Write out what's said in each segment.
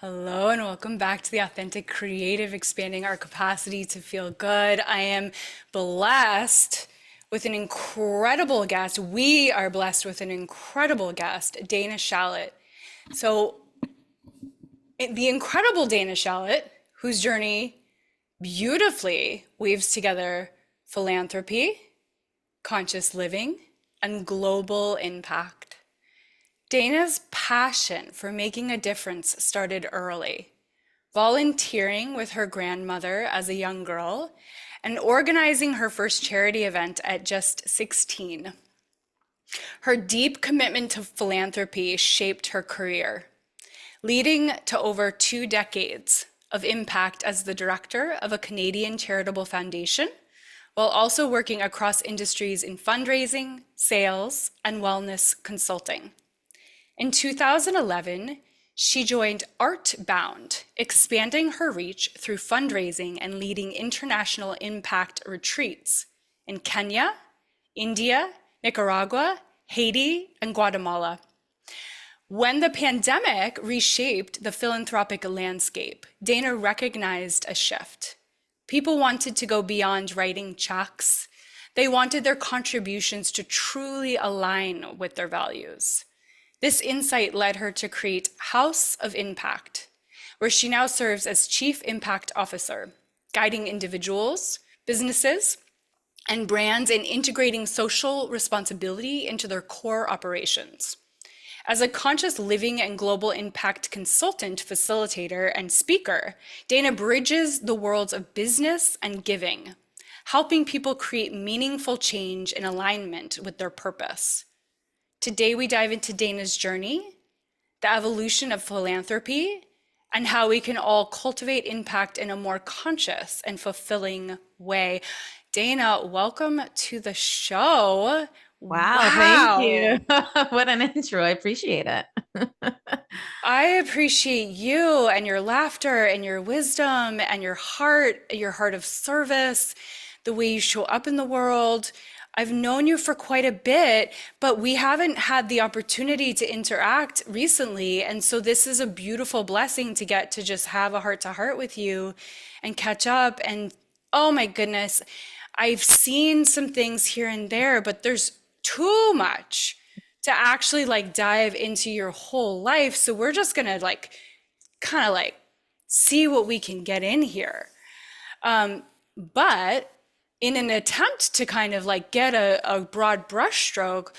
Hello and welcome back to the Authentic Creative, expanding our capacity to feel good. I am blessed with an incredible guest. We are blessed with an incredible guest, Dana Shalit. So, the incredible Dana Shalit, whose journey beautifully weaves together philanthropy, conscious living, and global impact. Dana's passion for making a difference started early, volunteering with her grandmother as a young girl and organizing her first charity event at just 16. Her deep commitment to philanthropy shaped her career, leading to over 2 decades of impact as the director of a Canadian charitable foundation, while also working across industries in fundraising, sales, and wellness consulting. In 2011, she joined Artbound, expanding her reach through fundraising and leading international impact retreats in Kenya, India, Nicaragua, Haiti, and Guatemala. When the pandemic reshaped the philanthropic landscape, Dana recognized a shift. People wanted to go beyond writing checks. They wanted their contributions to truly align with their values. This insight led her to create House of Impact, where she now serves as Chief Impact Officer, guiding individuals, businesses, and brands in integrating social responsibility into their core operations. As a conscious living and global impact consultant, facilitator, and speaker, Dana bridges the worlds of business and giving, helping people create meaningful change in alignment with their purpose. Today, we dive into Dana's journey, the evolution of philanthropy, and how we can all cultivate impact in a more conscious and fulfilling way. Dana, welcome to the show. Wow, thank you. Wow. What an intro. I appreciate it. I appreciate you and your laughter and your wisdom and your heart of service, the way you show up in the world. I've known you for quite a bit, but we haven't had the opportunity to interact recently. And so this is a beautiful blessing to get to just have a heart to heart with you and catch up. And oh my goodness, I've seen some things here and there, but there's too much to actually like dive into your whole life. So we're just gonna like kind of like see what we can get in here. But in an attempt to kind of like get a broad brushstroke,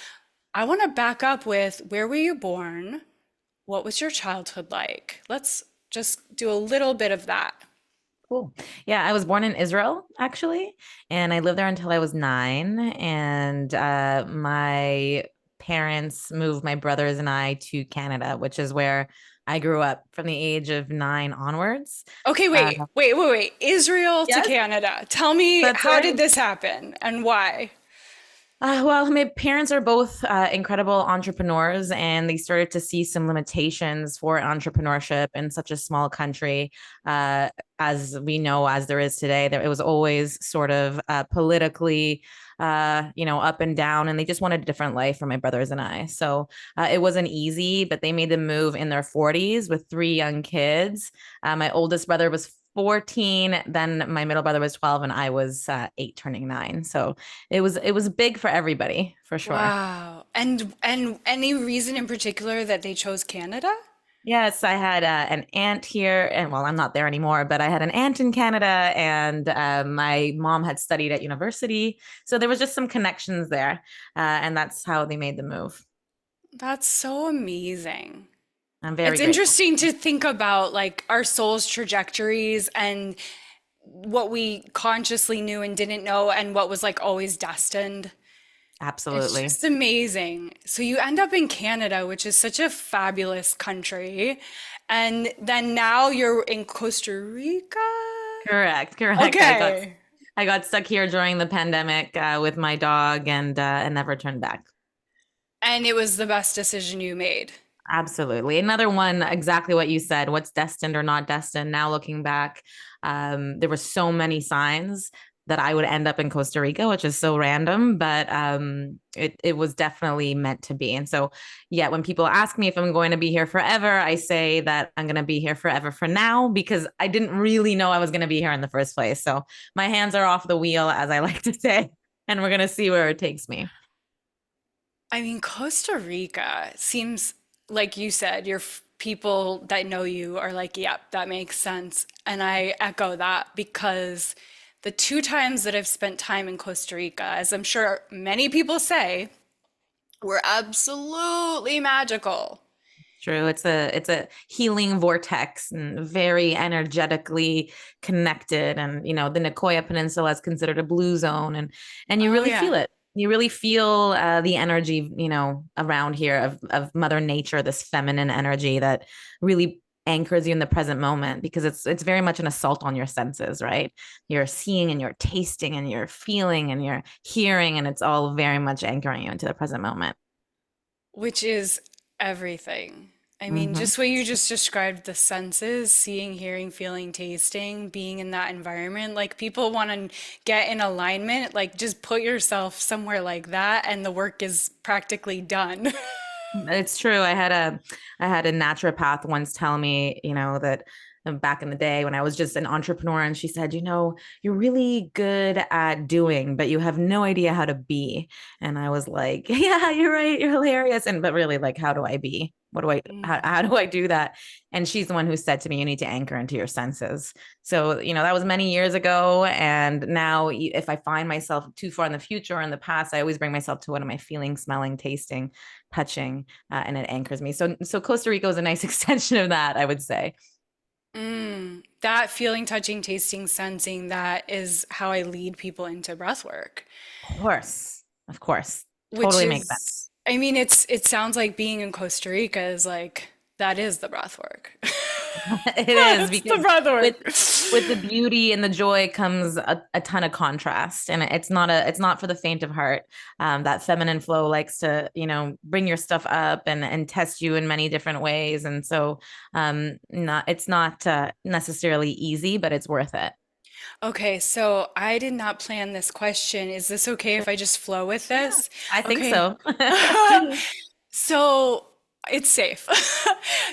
I want to back up with where were you born? What was your childhood like? Let's just do a little bit of that. Cool. Yeah, I was born in Israel, actually, and I lived there until I was 9. And my parents moved my brothers and I to Canada, which is where I grew up from the age of 9 onwards. Okay, Uh, wait. Israel to yes, Canada. Tell me, that's how did right. this happen and why? Well, my parents are both incredible entrepreneurs, and they started to see some limitations for entrepreneurship in such a small country, as we know, as there is today. That it was always sort of politically, up and down, and they just wanted a different life for my brothers and I. So it wasn't easy, but they made the move in their 40s with 3 young kids. My oldest brother was 14, then my middle brother was 12, and I was 8 turning 9. So it was big for everybody for sure. Wow. And any reason in particular that they chose Canada? Yes, I had an aunt here, and well, I'm not there anymore, but I had an aunt in Canada, and my mom had studied at university, so there was just some connections there, and that's how they made the move. That's so amazing. I'm very It's grateful. interesting to think about like our soul's trajectories and what we consciously knew and didn't know and what was like always destined. It's Absolutely. just amazing. So you end up in Canada, which is such a fabulous country. And then now you're in Costa Rica? Correct, correct. Okay. I got stuck here during the pandemic with my dog, and never turned back. And it was the best decision you made. Absolutely. Another one, exactly what you said, what's destined or not destined. Now looking back, there were so many signs, that I would end up in Costa Rica, which is so random, but it was definitely meant to be. And so, yeah, when people ask me if I'm going to be here forever, I say that I'm going to be here forever for now because I didn't really know I was going to be here in the first place. So my hands are off the wheel, as I like to say, and we're going to see where it takes me. I mean, Costa Rica seems like you said, people that know you are like, yep, that makes sense. And I echo that because the two times that I've spent time in Costa Rica, as I'm sure many people say, were absolutely magical. True. It's a healing vortex and very energetically connected. And the Nicoya Peninsula is considered a blue zone, and you Oh, really yeah. feel it. You really feel the energy, around here of Mother Nature, this feminine energy that really anchors you in the present moment because it's very much an assault on your senses, right? You're seeing and you're tasting and you're feeling and you're hearing, and it's all very much anchoring you into the present moment. Which is everything. I mean, Hmm. just what you just described, the senses, seeing, hearing, feeling, tasting, being in that environment, like people want to get in alignment, like just put yourself somewhere like that and the work is practically done. It's true. I had a naturopath once tell me, that back in the day when I was just an entrepreneur, and she said, you're really good at doing, but you have no idea how to be. And I was like, yeah, you're right. You're hilarious. And but really, like, how do I be? What do I how do I do that? And she's the one who said to me, you need to anchor into your senses. So, that was many years ago. And now if I find myself too far in the future or in the past, I always bring myself to what am I feeling, smelling, tasting, touching, and it anchors me. So Costa Rica is a nice extension of that, I would say. That feeling, touching, tasting, sensing, that is how I lead people into breath work. Of course, Which totally makes sense. is, I mean, it sounds like being in Costa Rica is like that is the breath work. It is It's the because breath with work. with the beauty and the joy comes a ton of contrast, and it's not for the faint of heart. That feminine flow likes to bring your stuff up and test you in many different ways, and so not it's not necessarily easy, but it's worth it. Okay, so I did not plan this question. Is this okay if I just flow with Yeah, this? I think Okay. so. So it's safe.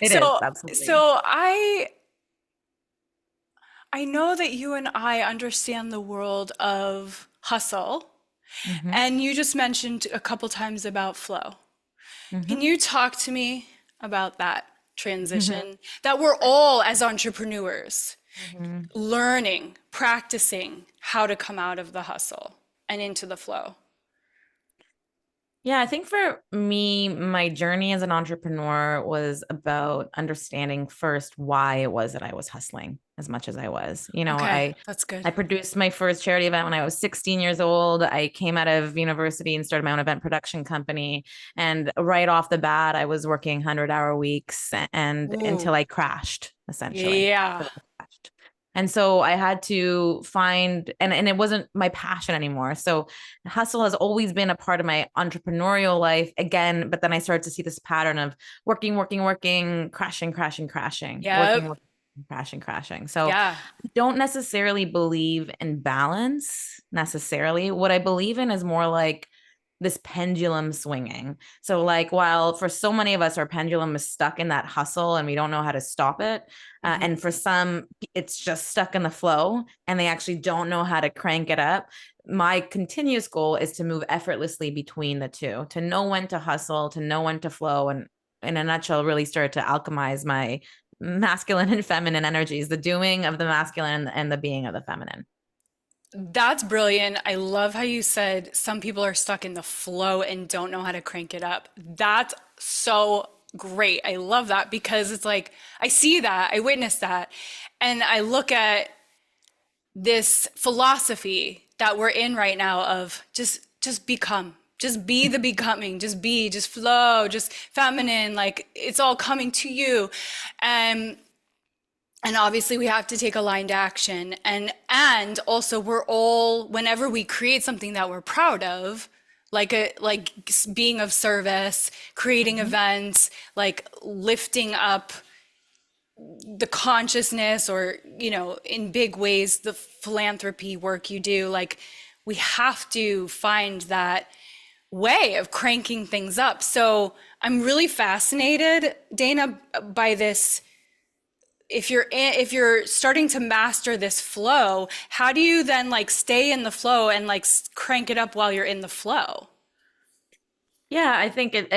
It is So absolutely. so I know that you and I understand the world of hustle, Hmm. and you just mentioned a couple times about flow. Can Hmm. you talk to me about that transition that we're all as entrepreneurs Hmm. learning, practicing how to come out of the hustle and into the flow? Yeah, I think for me, my journey as an entrepreneur was about understanding first why it was that I was hustling as much as I was. Okay, that's good. I produced my first charity event when I was 16 years old. I came out of university and started my own event production company. And right off the bat, I was working 100-hour weeks and Ooh, until I crashed, essentially. yeah. Until I crashed. And so I had to find, and it wasn't my passion anymore. So hustle has always been a part of my entrepreneurial life again, but then I started to see this pattern of working, working, working, crashing, crashing, crashing, working, Yep. working, crashing, crashing. So Yeah. I don't necessarily believe in balance necessarily. What I believe in is more like this pendulum swinging. So, like, while for so many of us, our pendulum is stuck in that hustle and we don't know how to stop it. Hmm. And for some, it's just stuck in the flow and they actually don't know how to crank it up. My continuous goal is to move effortlessly between the two, to know when to hustle, to know when to flow. And in a nutshell, really start to alchemize my masculine and feminine energies, the doing of the masculine and the being of the feminine. That's brilliant. I love how you said some people are stuck in the flow and don't know how to crank it up. That's so great. I love that because it's like I see that, I witness that, and I look at this philosophy that we're in right now of just become. Just be the becoming, just be, just flow, just feminine, like it's all coming to you. And and obviously we have to take aligned action, and also we're all, whenever we create something that we're proud of, like being of service, creating Mhm. events, like lifting up the consciousness or, in big ways, the philanthropy work you do, like we have to find that way of cranking things up. So I'm really fascinated, Dana, by this. If you're starting to master this flow, how do you then like stay in the flow and like crank it up while you're in the flow? Yeah, I think it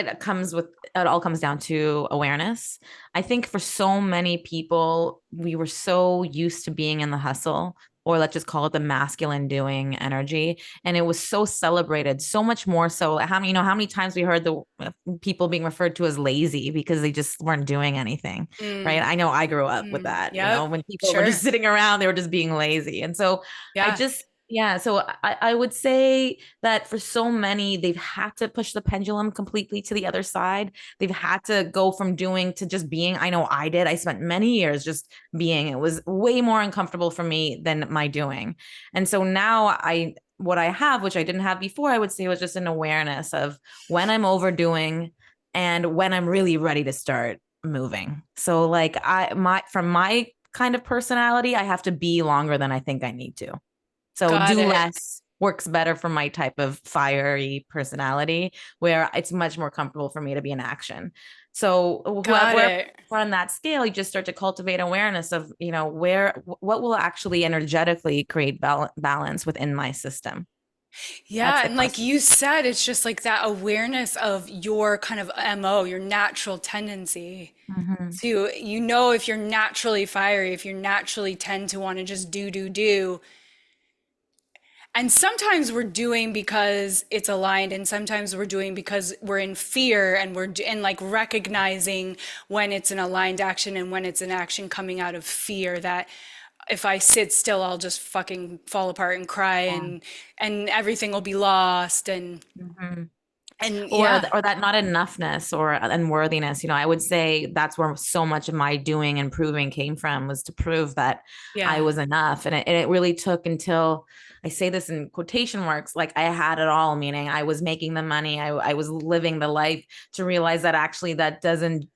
all comes down to awareness. I think for so many people, we were so used to being in the hustle, or let's just call it the masculine doing energy. And it was so celebrated, so much more so. Like how many times we heard the people being referred to as lazy because they just weren't doing anything, right? Mm, I know I grew up with that, yep, when people were just sure. sitting around, they were just being lazy. And so I Yeah, just, yeah, so I would say that for so many, they've had to push the pendulum completely to the other side. They've had to go from doing to just being. I know I did. I spent many years just being. It was way more uncomfortable for me than my doing. And so now what I have, which I didn't have before, I would say was just an awareness of when I'm overdoing and when I'm really ready to start moving. So like from my kind of personality, I have to be longer than I think I need to. So got do it. less works better for my type of fiery personality, where it's much more comfortable for me to be in action. So Got where it. on that scale, you just start to cultivate awareness of, what will actually energetically create balance within my system. That's Yeah, the and like question. you said, it's just like that awareness of your kind of MO, your natural tendency Mhm. to, if you're naturally fiery, if you naturally tend to want to just do. And sometimes we're doing because it's aligned, and sometimes we're doing because we're in fear, and and like recognizing when it's an aligned action and when it's an action coming out of fear that if I sit still, I'll just fucking fall apart and cry, Yeah. and everything will be lost, Mhm. and or yeah, or that not enoughness or unworthiness. I would say that's where so much of my doing and proving came from, was to prove that I yeah, was enough. And it really took until, I say this in quotation marks, like I had it all, meaning I was making the money, I was living the life, to realize that actually that doesn't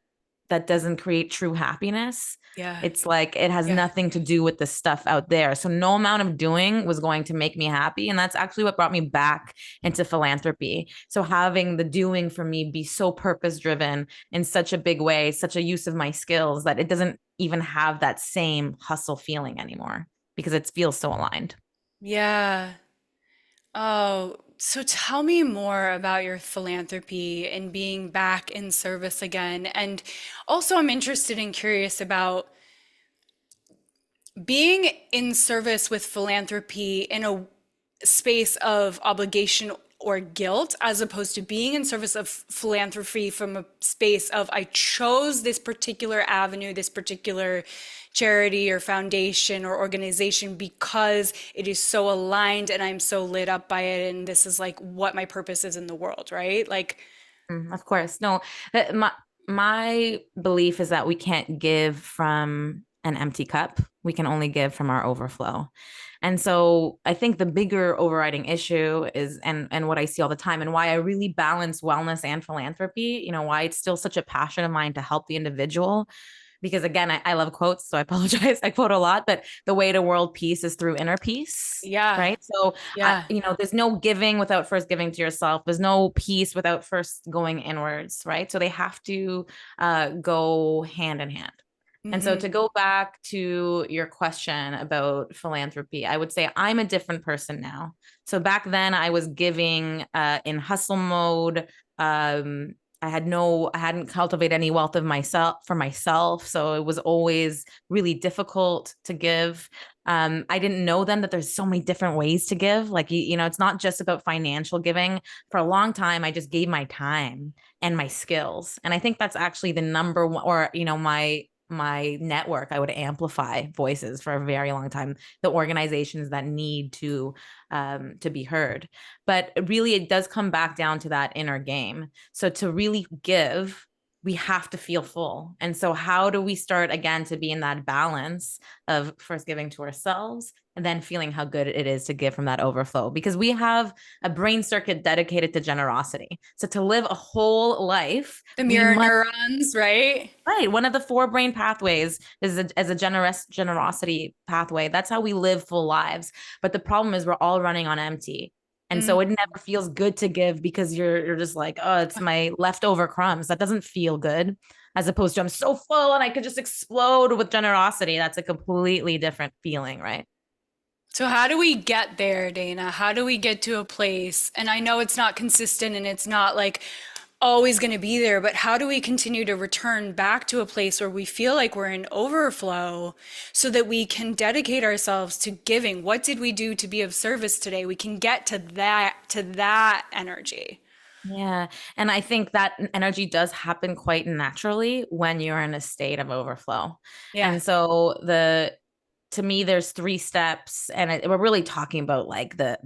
create true happiness. yeah, It's like it has yeah. nothing to do with the stuff out there. So no amount of doing was going to make me happy. And that's actually what brought me back into philanthropy. So having the doing for me be so purpose driven in such a big way, such a use of my skills, that it doesn't even have that same hustle feeling anymore, because it feels so aligned. Yeah. Oh, so tell me more about your philanthropy and being back in service again. And also, I'm interested and curious about being in service with philanthropy in a space of obligation or guilt, as opposed to being in service of philanthropy from a space of I chose this particular avenue, this particular charity or foundation or organization because it is so aligned and I'm so lit up by it, and this is like what my purpose is in the world, right? Like, Of course. No, my belief is that we can't give from an empty cup. We can only give from our overflow. And so I think the bigger overriding issue is, and what I see all the time, and why I really balance wellness and philanthropy, why it's still such a passion of mine to help the individual. Because again, I love quotes, so I apologize. I quote a lot, but the way to world peace is through inner peace. yeah, Right. So yeah, there's no giving without first giving to yourself. There's no peace without first going inwards, right? So they have to go hand in hand. And so hmm, to go back to your question about philanthropy, I would say I'm a different person now. So back then I was giving in hustle mode. Um, I hadn't cultivated any wealth of myself for myself. So it was always really difficult to give. I didn't know then that there's so many different ways to give. Like, it's not just about financial giving. For a long time, I just gave my time and my skills. And I think that's actually the number one, or, my network. I would amplify voices for a very long time, the organizations that need to be heard. But really, it does come back down to that inner game. So to really give, we have to feel full. And so, how do we start again to be in that balance of first giving to ourselves and then feeling how good it is to give from that overflow? Because we have a brain circuit dedicated to generosity. So, to live a whole life, The we mirror must. neurons, right? Right. One of the four brain pathways is as a generosity pathway. That's how we live full lives. But the problem is we're all running on empty. And so Mm. it never feels good to give because you're just like, oh, it's my leftover crumbs. That doesn't feel good. As opposed to I'm so full and I could just explode with generosity. That's a completely different feeling, right? So how do we get there, Dana? How do we get to a place? And I know it's not consistent and it's not like always going to be there, but how do we continue to return back to a place where we feel like we're in overflow so that we can dedicate ourselves to giving? What did we do to be of service today? We can get to that energy. Yeah. And I think that energy does happen quite naturally when you're in a state of overflow. Yeah. And so to me, there's three steps, and we're really talking about like the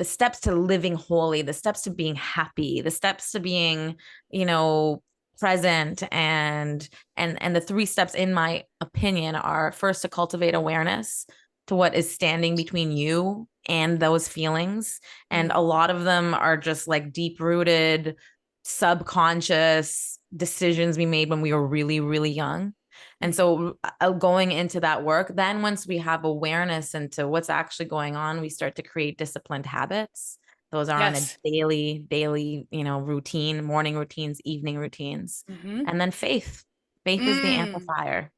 steps to living wholly, the steps to being happy, the steps to being, you know, present, and the three steps, in my opinion, are first to cultivate awareness to what is standing between you and those feelings. And Mm. a lot of them are just like deep rooted, subconscious decisions we made when we were really, really young. And Mhm. so, going into that work, then once we have awareness into what's actually going on, we start to create disciplined habits. Those are on a Yes. daily, routine, morning routines, evening routines. Hmm. And then faith. Faith is the Mm. amplifier.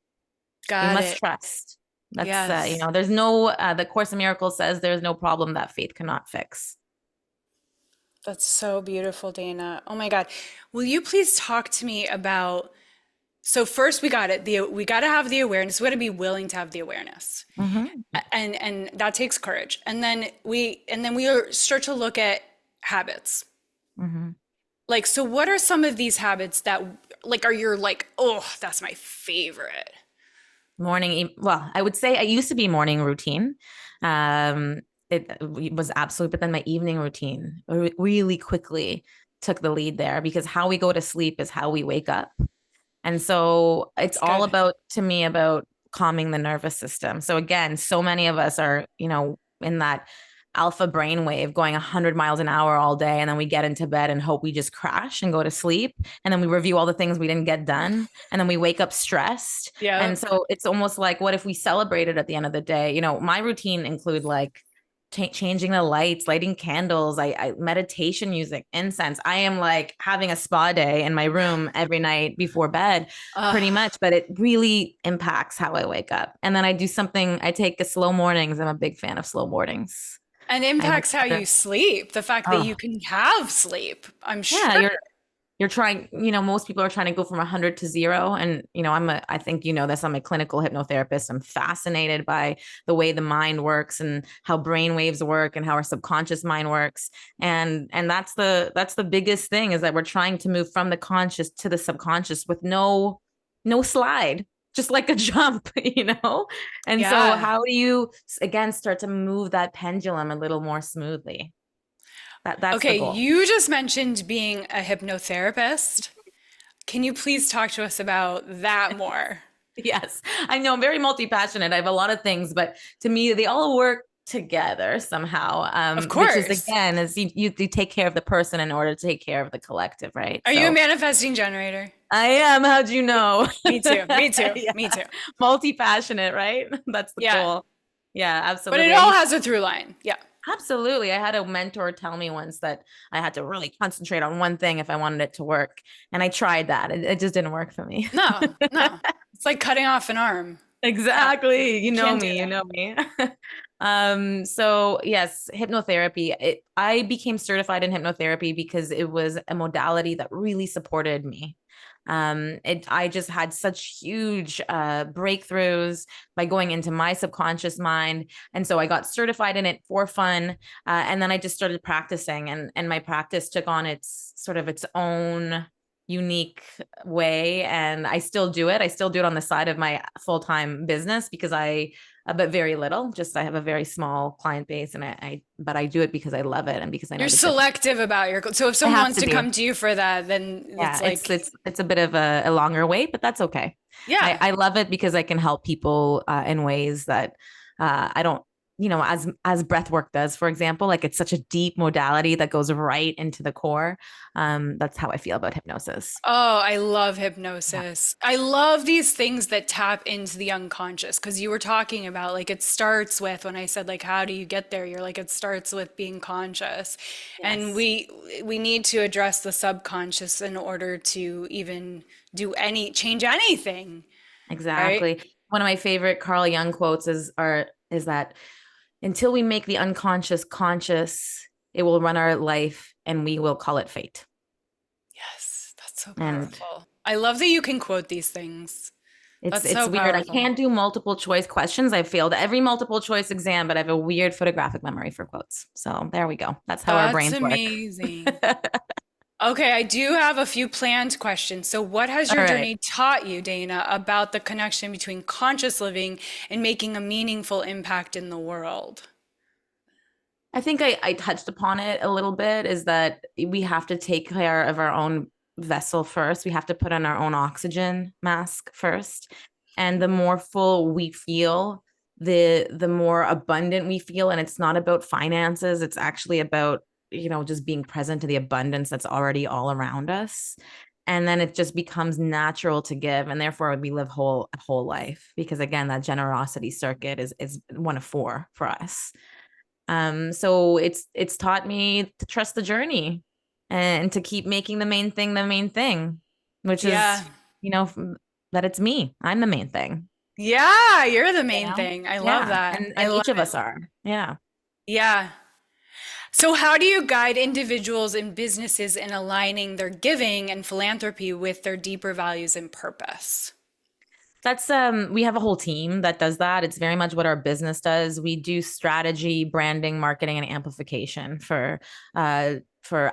We Got must it. trust. That's, Yes. there's no, the Course in Miracles says there's no problem that faith cannot fix. That's so beautiful, Dana. Oh my God. Will you please talk to me about, so first we got it, we got to have the awareness. We got to be willing to have the awareness. Mm-hmm. And that takes courage. And then we start to look at habits. Mm-hmm. Like, so what are some of these habits that like are your like, oh, that's my favorite? Well, I would say I used to be morning routine. Um, it was absolute, but then my evening routine really quickly took the lead there because how we go to sleep is how we wake up. And so it's That's all good. about, to me, about calming the nervous system. So again, so many of us are, in that alpha brainwave going 100 miles an hour all day. And then we get into bed and hope we just crash and go to sleep. And then we review all the things we didn't get done. And then we wake up stressed. Yeah. And so it's almost like, what if we celebrated at the end of the day? My routine include like changing the lights, lighting candles, I meditation music, incense. I am like having a spa day in my room every night before bed, Uh, pretty much, but it really impacts how I wake up. And then I do something, I take a slow mornings. I'm a big fan of slow mornings. and I impacts how make you sleep. The fact that you oh can have sleep, I'm yeah, sure. you're trying, most people are trying to go from 100 to zero. And, I think, this, I'm a clinical hypnotherapist. I'm fascinated by the way the mind works and how brain waves work and how our subconscious mind works. And that's the biggest thing, is that we're trying to move from the conscious to the subconscious with no slide, just like a jump, And so Yeah. how do you, again, start to move that pendulum a little more smoothly? That's the Okay, goal. you just mentioned being a hypnotherapist. Can you please talk to us about that more? Yes, I know I'm very multi-passionate. I have a lot of things, but to me, they all work together somehow. Of Which is course. again, is you take care of the person in order to take care of the collective, right? Are you a So manifesting generator? I am. How'd you know? Me too. Me too. Yeah, Me too. multi-passionate, right? That's the Yeah. goal. Yeah, But it absolutely. all has a through line. Yeah. Absolutely. I had a mentor tell me once that I had to really concentrate on one thing if I wanted it to work, and I tried that. It just didn't work for me. No, no. It's like cutting off an arm. No, Exactly. You know can't do me, you that. know me. So yes, hypnotherapy. I became certified in hypnotherapy because it was a modality that really supported me. I just had such huge breakthroughs by going into my subconscious mind. And so I got certified in it for fun. And then I just started practicing, and my practice took on its sort of its own unique way, and I still do it. I still do it on the side of my full-time business because but very little. Just I have a very small client base, and but I do it because I love it and because I You're know the difference. selective about so if I someone have wants to to be. come to you for that, then it's Yeah, like, it's a bit of a longer wait, but that's okay. yeah. I love it because I can help people in ways that I don't, as breath work does, for example. Like it's such a deep modality that goes right into the core. That's how I feel about hypnosis. Oh, I love Yeah. hypnosis. I love these things that tap into the unconscious because you were talking about like it starts with when I said like how do you get there? You're like it starts with being conscious. And Yes, we need to address the subconscious in order to even change anything, right? exactly. One of my favorite Carl Jung quotes is that until we make the unconscious conscious, it will run our life and we will call it fate. Yes, that's so And powerful. I love that you can quote these things. That's it's so weird. I powerful. can't do multiple choice questions. I've failed every multiple choice exam, but I have a weird photographic memory for quotes. So there we go. That's how our That's brains work. amazing. Okay, I do have a few planned questions. So, what has All your right. journey taught you, Dana, about the connection between conscious living and making a meaningful impact in the world? I think I touched upon it a little bit is that we have to take care of our own vessel first. We have to put on our own oxygen mask first. And the more full we feel, the more abundant we feel. And it's not about finances. It's actually about, just being present to the abundance that's already all around us. And then it just becomes natural to give. And therefore we live a whole life. Because again, that generosity circuit is one of four for us. So it's taught me to trust the journey and to keep making the main thing, which Yeah. is, you know, that it's me. I'm the main thing, Yeah, you're the you main know? thing. I love Yeah. that. And I love each of it. us are. Yeah. Yeah. So, how do you guide individuals and businesses in aligning their giving and philanthropy with their deeper values and purpose? That's we have a whole team that does that. It's very much what our business does. We do strategy, branding, marketing, and amplification for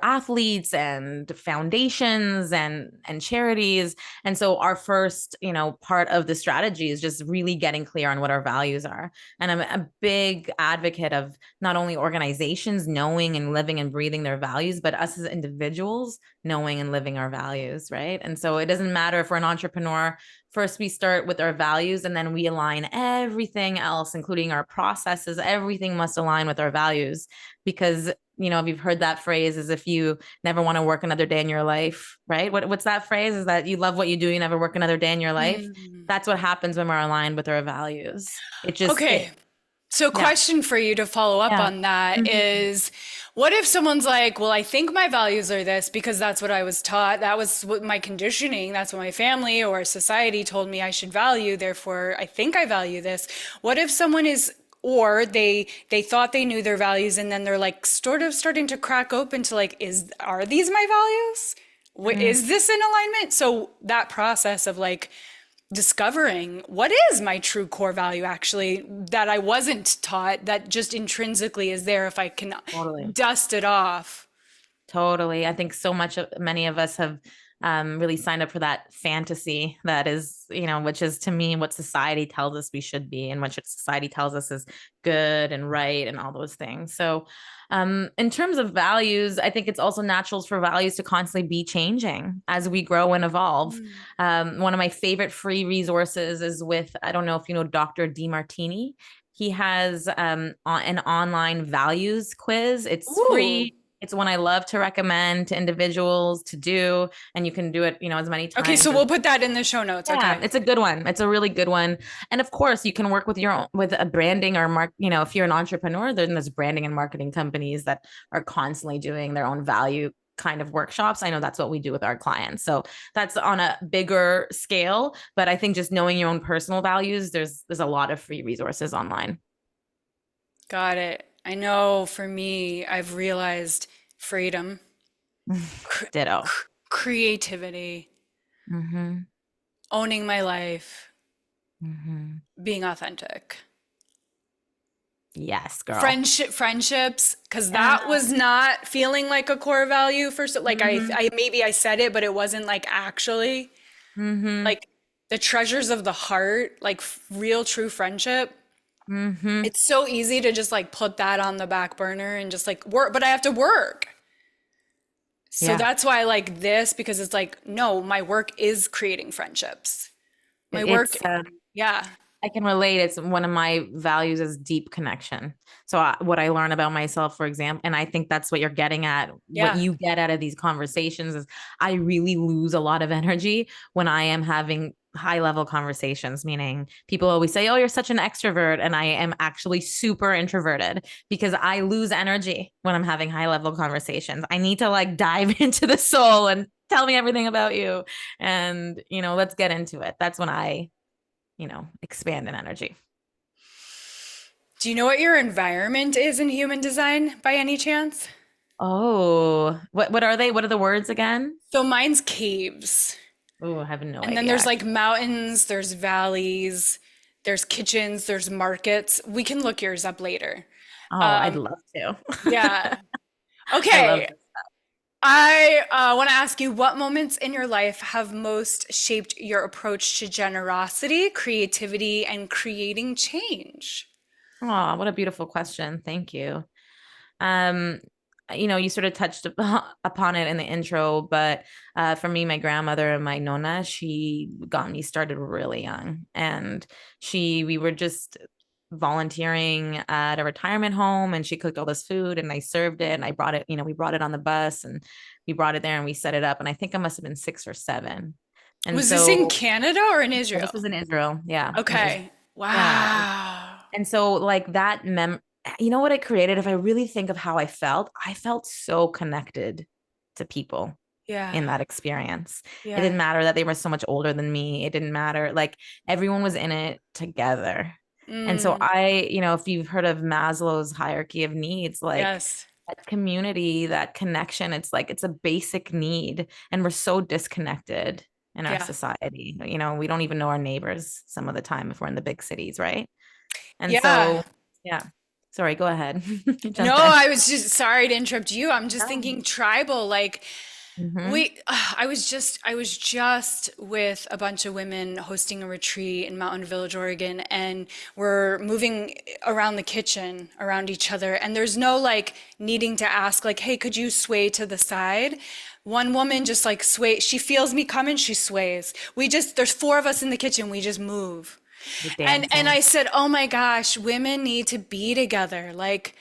athletes and foundations and charities. And so our first, part of the strategy is just really getting clear on what our values are. And I'm a big advocate of not only organizations knowing and living and breathing their values, but us as individuals knowing and living our values, right? And so it doesn't matter if we're an entrepreneur. First, we start with our values and then we align everything else, including our processes. Everything must align with our values because, if you've heard that phrase, is if you never want to work another day in your life, right? What's that phrase? Is that you love what you do, you never work another day in your life? Hmm. That's what happens when we're aligned with our values. Okay. So, Yeah, question for you to follow up yeah. on that Mhm. is what if someone's like, well, I think my values are this because that's what I was taught. That was what my conditioning. That's what my family or society told me I should value. Therefore, I think I value this. What if someone is, or they thought they knew their values and then they're like sort of starting to crack open to like, are these my values? Mm, Is this in alignment? So that process of like, discovering what is my true core value actually that I wasn't taught that just intrinsically is there if I can totally. dust it off. Totally. I think many of us have really signed up for that fantasy that is, which is to me what society tells us we should be and what society tells us is good and right and all those things. So, in terms of values, I think it's also natural for values to constantly be changing as we grow and evolve. Mm. One of my favorite free resources is I don't know if you know Dr. DeMartini. He has an online values quiz. It's Ooh. free. It's one I love to recommend to individuals to do, and you can do it, as many Okay, times so as. we'll put that in the show notes. Yeah, Okay. it's a good one. It's a really good one. And of course, you can work with your own with a branding or if you're an entrepreneur, then there's branding and marketing companies that are constantly doing their own value kind of workshops. I know that's what we do with our clients. So that's on a bigger scale, but I think just knowing your own personal values, there's a lot of free resources online. Got it. I know for me, I've realized freedom, cr Ditto. creativity, Hmm. owning my life, Hmm. being authentic. Yes, girl. Friendships, because Yeah. that was not feeling like a core value for so like Mm-hmm. I maybe I said it, but it wasn't like actually Mm-hmm. like the treasures of the heart, like real true friendship. Mm-hmm. It's so easy to just like put that on the back burner and just like work, but I have to work. So Yeah. that's why I like this because it's like, no, my work is creating friendships. My work, It's yeah, I can relate. It's one of my values is deep connection. So what I learn about myself, for example, and I think that's what you're getting at, what yeah. you get out of these conversations is I really lose a lot of energy when I am having high level conversations, meaning people always say, "Oh, you're such an extrovert." And I am actually super introverted because I lose energy when I'm having high level conversations. I need to like dive into the soul and tell me everything about you. And, let's get into it. That's when I expand in energy. Do you know what your environment is in human design by any chance? Oh, what are they? What are the words again? So mine's caves. Oh, I have no And then idea, there's like actually. mountains, there's valleys, there's kitchens, there's markets. We can look yours up later. Oh, I'd Um, love to. yeah. I love Okay. this. I want to ask you what moments in your life have most shaped your approach to generosity, creativity, and creating change? Oh, what a beautiful question. Thank you. Um, you sort of touched upon it in the intro, but for me, my grandmother and my nonna, she got me started really young, and we were just volunteering at a retirement home, and she cooked all this food, and I served it, and I brought it. We brought it on the bus, and we brought it there, and we set it up, and I think I must have been 6 or 7, and Was this in so Canada or in this Israel? was in Israel, yeah, in Israel, Okay. yeah, Wow. and so like that you know what it created? If I really think of how I felt so connected to people Yeah. in that experience. It Yeah. didn't matter that they were so much older than me. It didn't matter. Like everyone was in it together. And so Mm, if you've heard of Maslow's hierarchy of needs, like yes. that community, that connection, it's like it's a basic need. And we're so disconnected in our Yeah. society. We don't even know our neighbors some of the time if we're in the big cities, right? And Yeah. so, yeah. Sorry, go ahead. No, Jump in. I was just sorry to interrupt you. I'm just No. thinking tribal. Like Mm-hmm. I was just with a bunch of women hosting a retreat in Mountain Village, Oregon, and we're moving around the kitchen around each other. And there's no like needing to ask, like, hey, could you sway to the side? One woman just like sway. She feels me coming, she sways. There's four of us in the kitchen. We just move. The And dancing. I said, "Oh my gosh, women need to be together. Like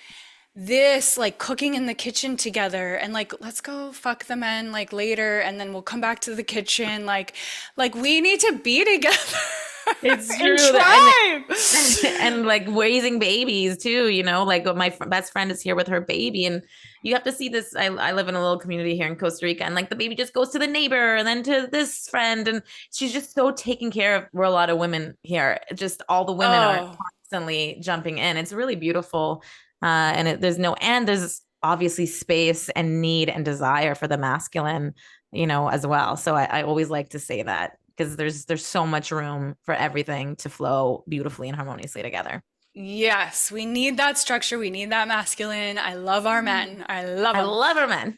this, like cooking in the kitchen together and like let's go fuck the men like later and then we'll come back to the kitchen like we need to be together It's in true that, tribe." and like raising babies too, like my best friend is here with her baby, and you have to see this. I live in a little community here in Costa Rica, and like the baby just goes to the neighbor and then to this friend, and she's just so taken care of. We're a lot of women here, just all the women are Oh, constantly jumping in. It's really beautiful. And there's obviously space and need and desire for the masculine, as well. So I always like to say that because there's so much room for everything to flow beautifully and harmoniously together. yes, we need that structure, we need that masculine. I love our men, I love I them. love our men.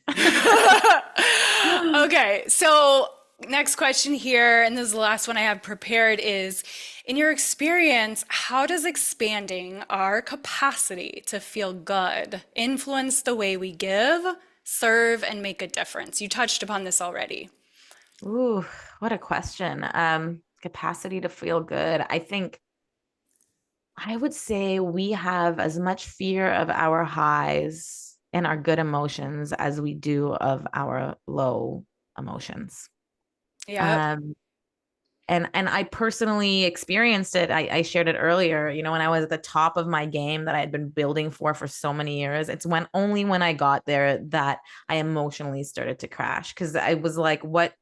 Okay, so next question here, and this is the last one I have prepared, is in your experience, how does expanding our capacity to feel good influence the way we give, serve, and make a difference? You touched upon this already. Ooh, what a question. Capacity to feel good. I think I would say we have as much fear of our highs and our good emotions as we do of our low emotions. Yep. Um, and I personally experienced it. I shared it earlier, when I was at the top of my game that I had been building for so many years. It's only when I got there that I emotionally started to crash because I was like, what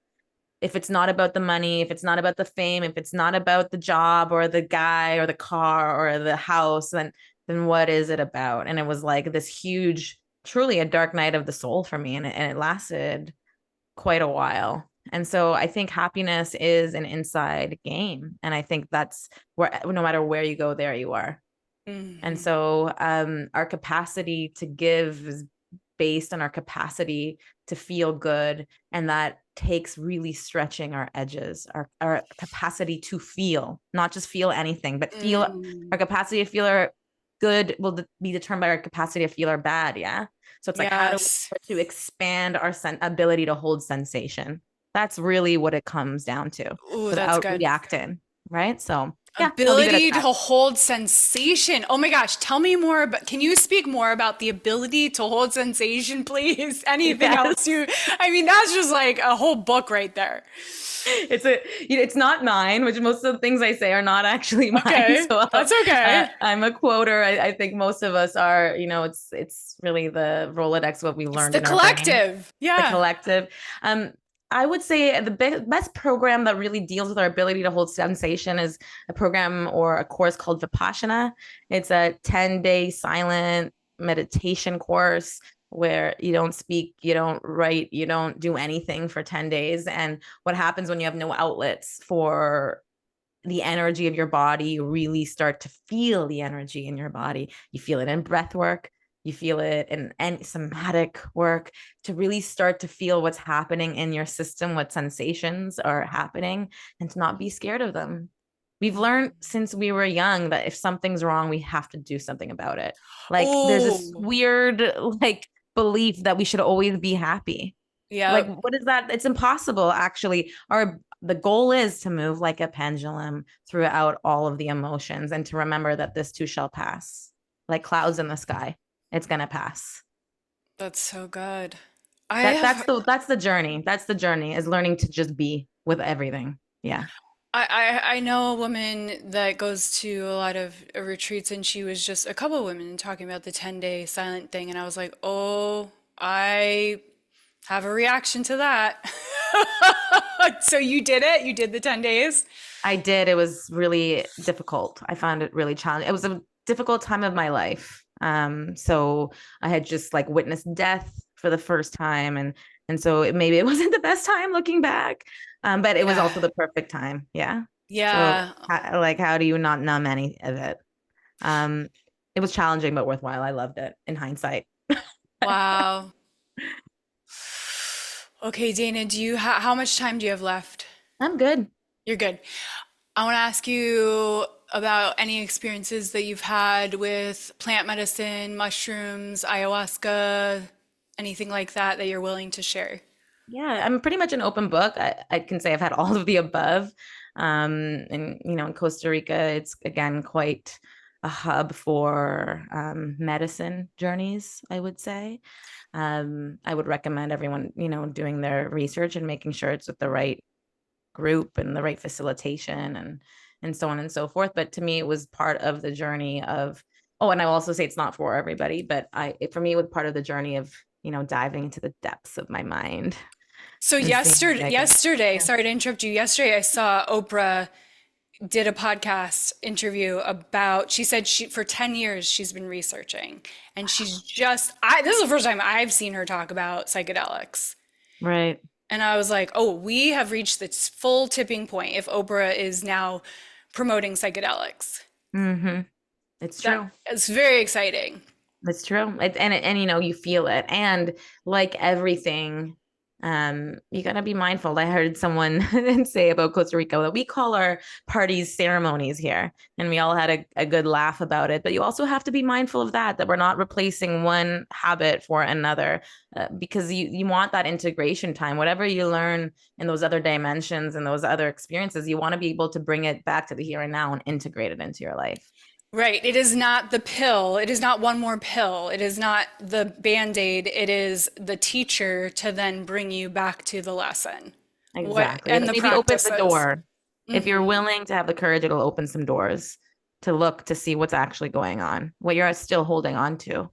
if it's not about the money, if it's not about the fame, if it's not about the job or the guy or the car or the house, then what is it about? And it was like this huge, truly a dark night of the soul for me, and it lasted quite a while. And so I think happiness is an inside game, and I think that's where no matter where you go, there you are. And Mhm. so our capacity to give is based on our capacity to feel good. And that takes really stretching our edges, our capacity to feel, not just feel anything, but feel our Mm. capacity to feel our good will be determined by our capacity to feel our bad. Yeah. So it's like, how do we Yes. start to expand our ability to hold sensation? That's really what it comes down to Ooh, that's without good. reacting. Right. So, yeah, I'll leave it at Ability to that. hold sensation. Oh my gosh, tell me more about, can you speak more about the ability to hold sensation, please? Anything else Yes. you, I mean, that's just like a whole book right there. It's not mine, which most of the things I say are not actually mine. Okay, So that's okay. I'm a quoter. I think most of us are. It's really the Rolodex what we It's learned the in our brain, collective. the Yeah. collective. Um, I would say the best program that really deals with our ability to hold sensation is a program or a course called Vipassana. It's a 10-day silent meditation course where you don't speak, you don't write, you don't do anything for 10 days. And what happens when you have no outlets for the energy of your body, you really start to feel the energy in your body. You feel it in breath work, you feel it in somatic work to really start to feel what's happening in your system, what sensations are happening, and to not be scared of them. We've learned since we were young that if something's wrong, we have to do something about it. Like there's this Oh, weird like belief that we should always be happy. Like, yep. what is that? It's impossible, actually. The goal is to move like a pendulum throughout all of the emotions and to remember that this too shall pass, like clouds in the sky. It's gonna pass. That's so good. I That have that's the journey. That's the journey is learning to just be with everything. Yeah. I know a woman that goes to a lot of retreats, and she was just a couple of women talking about the 10-day silent thing, and I was like, oh, I have a reaction to that. So you did it? You did the 10 days? I did. It was really difficult. I found it really challenging. It was a difficult time of my life. So I had just like witnessed death for the first time, and so maybe it wasn't the best time looking back. But it was Yeah. also the perfect time. Yeah. So Yeah. like, how do you not numb any of it? Um, it was challenging but worthwhile. I loved it in hindsight. Wow. Okay, Dana, how much time do you have left? I'm good. You're good. I want to ask you about any experiences that you've had with plant medicine, mushrooms, ayahuasca, anything like that that you're willing to share. Yeah, I'm pretty much an open book. I can say I've had all of the above. And in Costa Rica, it's again quite a hub for medicine journeys, I would say. I would recommend everyone, doing their research and making sure it's with the right group and the right facilitation and so on and so forth. But to me, it was part of the journey of, oh, and I will also say it's not for everybody, but for me, it was part of the journey of, diving into the depths of my mind So and seeing what I could. yesterday, Yeah. sorry to interrupt you. Yesterday, I saw Oprah did a podcast interview about, she said for 10 years she's been researching, and this is the first time I've seen her talk about psychedelics. Right. And I was like, oh, we have reached this full tipping point if Oprah is now promoting psychedelics. Mm-hmm. It's That true. is very exciting. It's true. And you feel it. And like everything, you gotta be mindful. I heard someone say about Costa Rica that we call our parties ceremonies here, and we all had a good laugh about it. But you also have to be mindful of that we're not replacing one habit for another, because you want that integration time. Whatever you learn in those other dimensions and those other experiences, you want to be able to bring it back to the here and now and integrate it into your life. Right. It is not the pill. It is not one more pill. It is not the Band-Aid. It is the teacher to then bring you back to the lesson. What Exactly. and It'll the maybe open the practices. door. If you're willing to have the courage, it'll open some doors to look to see what's actually going on, what you're still holding on to.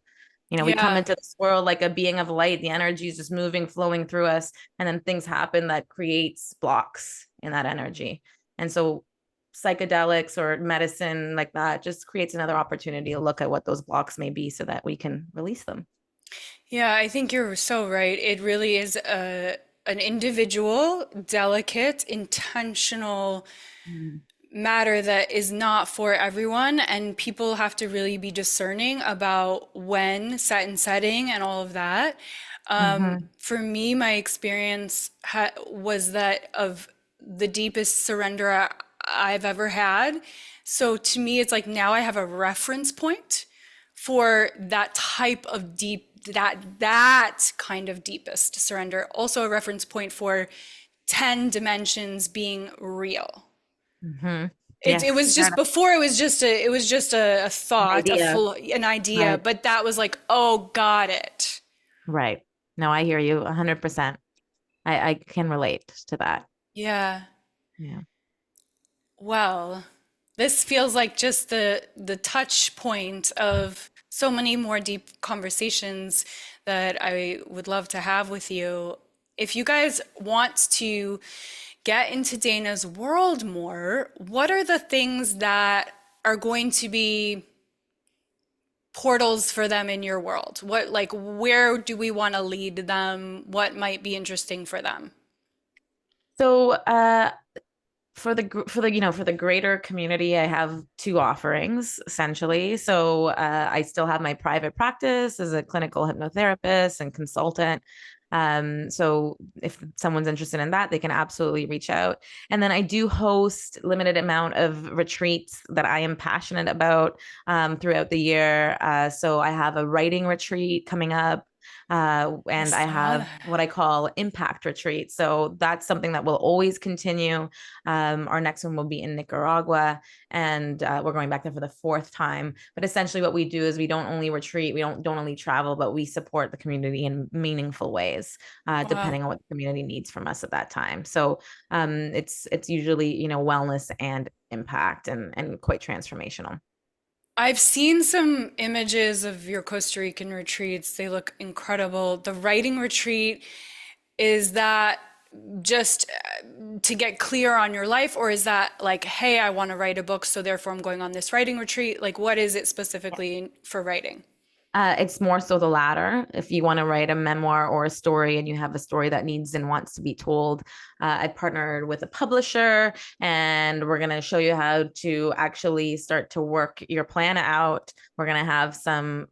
We come Yeah. into this world like a being of light. The energy is just moving, flowing through us, and then things happen that creates blocks in that energy. And so psychedelics or medicine like that just creates another opportunity to look at what those blocks may be so that we can release them. Yeah, I think you're so right. It really is an individual, delicate, intentional Mm. matter that is not for everyone, and people have to really be discerning about when set and setting and all of that. Hmm. For me, my experience was that of the deepest surrender I've ever had. So to me, it's like now I have a reference point for that type of deep, that kind of deepest surrender. Also a reference point for 10 dimensions being real. Hmm. It Yes, was fair just enough. before it was just a An thought, idea. an idea, Right. but that was like, oh, got it. Right. No, I hear you 100%. I can relate to that. Yeah. Yeah. Well, this feels like just the touch point of so many more deep conversations that I would love to have with you. If you guys want to get into Dana's world more, what are the things that are going to be portals for them in your world? What, like, where do we want to lead them? What might be interesting for them? So, for the greater community, I have two offerings essentially. So I still have my private practice as a clinical hypnotherapist and consultant. So if someone's interested in that, they can absolutely reach out. And then I do host limited amount of retreats that I am passionate about throughout the year. So I have a writing retreat coming up. I And I saw have that. what I call impact retreat. So that's something that will always continue. Our next one will be in Nicaragua, and we're going back there for the fourth time. But essentially, what we do is we don't only retreat, we don't only travel, but we support the community in meaningful ways, Wow. depending on what the community needs from us at that time. So it's usually wellness and impact and quite transformational. I've seen some images of your Costa Rican retreats. They look incredible. The writing retreat, is that just to get clear on your life, or is that like, hey, I want to write a book, so therefore I'm going on this writing retreat? Like, what is it specifically for writing? It's more so the latter. If you want to write a memoir or a story and you have a story that needs and wants to be told, I partnered with a publisher and we're going to show you how to actually start to work your plan out. We're going to have some,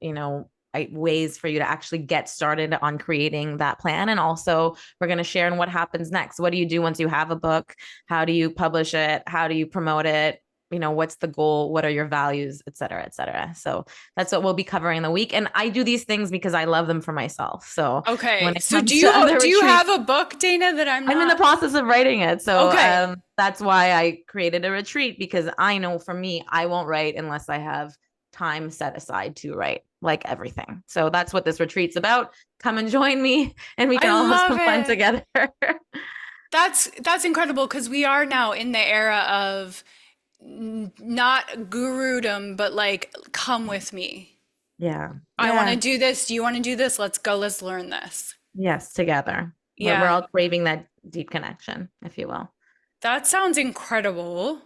ways for you to actually get started on creating that plan. And also, we're going to share in what happens next. What do you do once you have a book? How do you publish it? How do you promote it? What's the goal? What are your values, et cetera, et cetera. So that's what we'll be covering in the week. And I do these things because I love them for myself. So when Okay, it so comes to other do you retreats, have a book, Dana, that I'm I'm in the not? process of writing it. So Okay, that's why I created a retreat because I know for me, I won't write unless I have time set aside to write, like everything. So that's what this retreat's about. Come and join me and we I can all have love some fun it. together. That's incredible because we are now in the era of not gurudom, but like, come with me. Yeah. I want to Yeah. do this. Do you want to do this? Let's go. Let's learn this. Yes, together. We're Yeah, all craving that deep connection, if you will. that sounds incredible.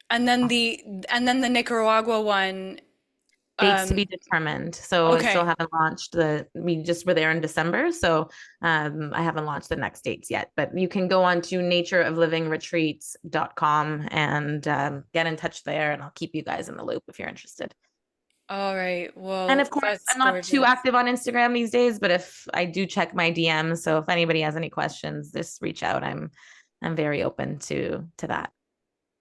And then the Nicaragua one. Dates to be Um, determined. So I still okay. haven't launched we just were there in December. So I haven't launched the next dates yet, but you can go on to natureoflivingretreats.com and get in touch there and I'll keep you guys in the loop if you're interested. All right. And Well, of course, that's I'm not too gorgeous. active on Instagram these days, but if I do check my DMs, so if anybody has any questions, just reach out. I'm very open to that.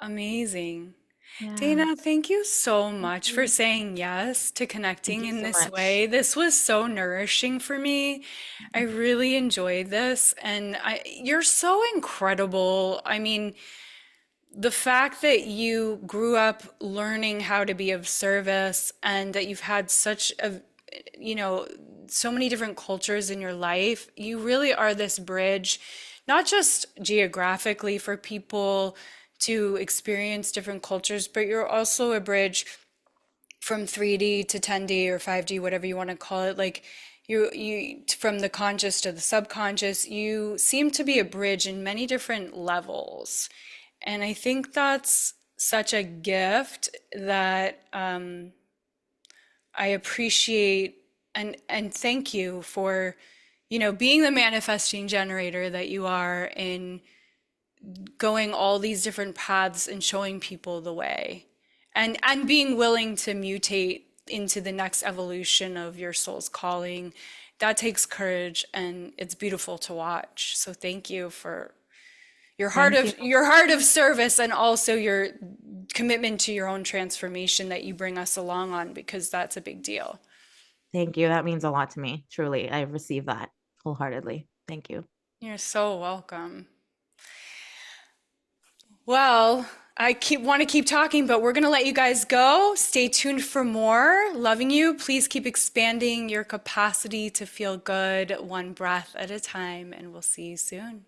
Amazing. Yeah. Dana, thank you so Thank much for you. saying yes to Thank connecting you in so this much. way. This was so nourishing for me. I really enjoyed this, and you're so incredible. I mean, the fact that you grew up learning how to be of service and that you've had such a, you know, so many different cultures in your life, you really are this bridge, not just geographically for people to experience different cultures, but you're also a bridge from 3D to 10D or 5D, whatever you want to call it. Like you from the conscious to the subconscious, you seem to be a bridge in many different levels. And I think that's such a gift that I appreciate, and thank you for, being the manifesting generator that you are in going all these different paths and showing people the way, and being willing to mutate into the next evolution of your soul's calling. That takes courage, and it's beautiful to watch. So thank you for Thank you. your heart of service, and also your commitment to your own transformation that you bring us along on, because that's a big deal. Thank you. That means a lot to me. Truly. I receive that wholeheartedly. Thank you. You're so welcome. Well, I keep want to keep talking, but we're going to let you guys go. Stay tuned for more. Loving you. Please keep expanding your capacity to feel good one breath at a time, and we'll see you soon.